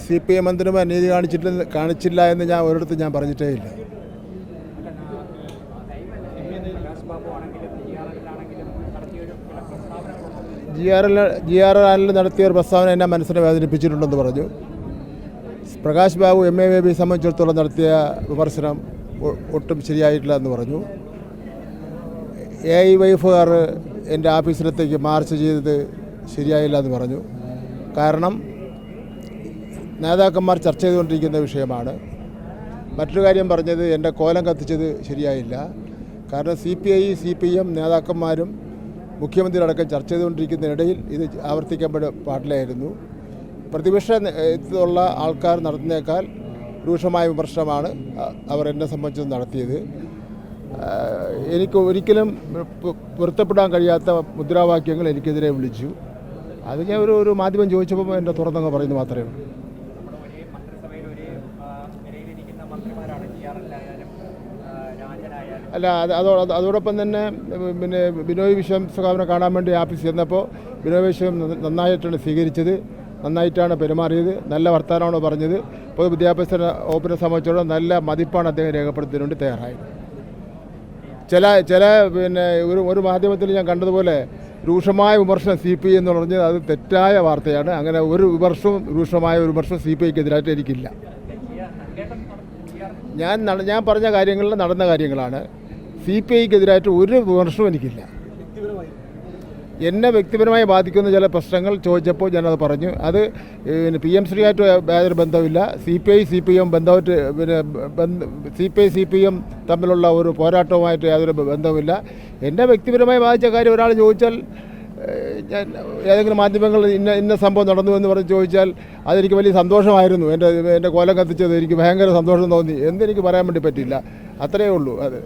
CPI മന്ത്രിമാർ അനീതി കാണിച്ചില്ല എന്ന് ഞാൻ ഒരിടത്തും ഞാൻ പറഞ്ഞിട്ടേ ഇല്ല. GRL നടത്തിയ ഒരു പ്രസ്താവന എന്നെ മനസ്സിനെ വേദനിപ്പിച്ചിട്ടുണ്ടെന്ന് പറഞ്ഞു. പ്രകാശ് ബാബു MABB സംബന്ധിച്ചിടത്തോളം നടത്തിയ വിമർശനം ഒട്ടും ശരിയായിട്ടില്ല എന്ന് പറഞ്ഞു. AIYFകാർ എൻ്റെ ഓഫീസിനകത്തേക്ക് മാർച്ച് ചെയ്തത് ശരിയായില്ല എന്ന് പറഞ്ഞു. കാരണം നേതാക്കന്മാർ ചർച്ച ചെയ്തുകൊണ്ടിരിക്കുന്ന വിഷയമാണ്. മറ്റൊരു കാര്യം പറഞ്ഞത് എൻ്റെ കോലം കത്തിച്ചത് ശരിയായില്ല. കാരണം CPI നേതാക്കന്മാരും മുഖ്യമന്ത്രി അടക്കം ചർച്ച ചെയ്തുകൊണ്ടിരിക്കുന്നതിനിടയിൽ ഇത് ആവർത്തിക്കാൻ പാടില്ലായിരുന്നു. പ്രതിപക്ഷത്തുള്ള ആൾക്കാർ നടത്തുന്നേക്കാൾ രൂക്ഷമായ വിമർശനമാണ് അവർ എന്നെ സംബന്ധിച്ച് നടത്തിയത്. എനിക്ക് ഒരിക്കലും പൊരുത്തപ്പെടാൻ കഴിയാത്ത മുദ്രാവാക്യങ്ങൾ എനിക്കെതിരെ വിളിച്ചു. അത് ഞാൻ ഒരു മാധ്യമം ചോദിച്ചപ്പോൾ എൻ്റെ തുറന്നങ്ങ് പറയുന്നത് മാത്രമേ ഉള്ളൂ. അല്ല, അതോടൊപ്പം തന്നെ പിന്നെ ബിനോയ് വിശ്വം സഖാവിനെ കാണാൻ വേണ്ടി ഓഫീസിൽ ചെന്നപ്പോൾ ബിനോയ് വിശ്വം നന്നായിട്ടാണ് സ്വീകരിച്ചത്, നന്നായിട്ടാണ് പെരുമാറിയത്, നല്ല വർത്തമാനമാണ് പറഞ്ഞത്. പൊതുവിദ്യാഭ്യാസ വകുപ്പിനെ സംബന്ധിച്ചിടത്തോളം നല്ല മതിപ്പാണ് അദ്ദേഹം രേഖപ്പെടുത്തുന്നതിന് വേണ്ടി തയ്യാറായത്. ചില പിന്നെ ഒരു മാധ്യമത്തിൽ ഞാൻ കണ്ടതുപോലെ രൂക്ഷമായ വിമർശനം CPI എന്ന് പറഞ്ഞത് അത് തെറ്റായ വാർത്തയാണ്. അങ്ങനെ ഒരു രൂക്ഷമായ ഒരു വിമർശനം CPIക്കെതിരായിട്ട് എനിക്കില്ല. ഞാൻ പറഞ്ഞ കാര്യങ്ങളിൽ നടന്ന കാര്യങ്ങളാണ്. CPIക്കെതിരായിട്ട് ഒരു വിമർശനവും എനിക്കില്ല. എന്നെ വ്യക്തിപരമായി ബാധിക്കുന്ന ചില പ്രശ്നങ്ങൾ ചോദിച്ചപ്പോൾ ഞാനത് പറഞ്ഞു. അത് പിന്നെ PM ശ്രീയായിട്ട് യാതൊരു ബന്ധമില്ല. CPI-CPM ബന്ധമായിട്ട് പിന്നെ CPI-CPM തമ്മിലുള്ള ഒരു പോരാട്ടവുമായിട്ട് യാതൊരു ബന്ധവുമില്ല. എന്നെ വ്യക്തിപരമായി ബാധിച്ച കാര്യം ഒരാൾ ചോദിച്ചാൽ, ഞാൻ ഏതെങ്കിലും മാധ്യമങ്ങൾ ഇന്ന സംഭവം നടന്നു എന്ന് പറഞ്ഞ് ചോദിച്ചാൽ അതെനിക്ക് വലിയ സന്തോഷമായിരുന്നു. എൻ്റെ കോലം കത്തിച്ചത് എനിക്ക് ഭയങ്കര സന്തോഷം തോന്നി. എന്തെനിക്ക് പറയാൻ വേണ്ടി പറ്റില്ല. അത്രയേ ഉള്ളൂ അത്.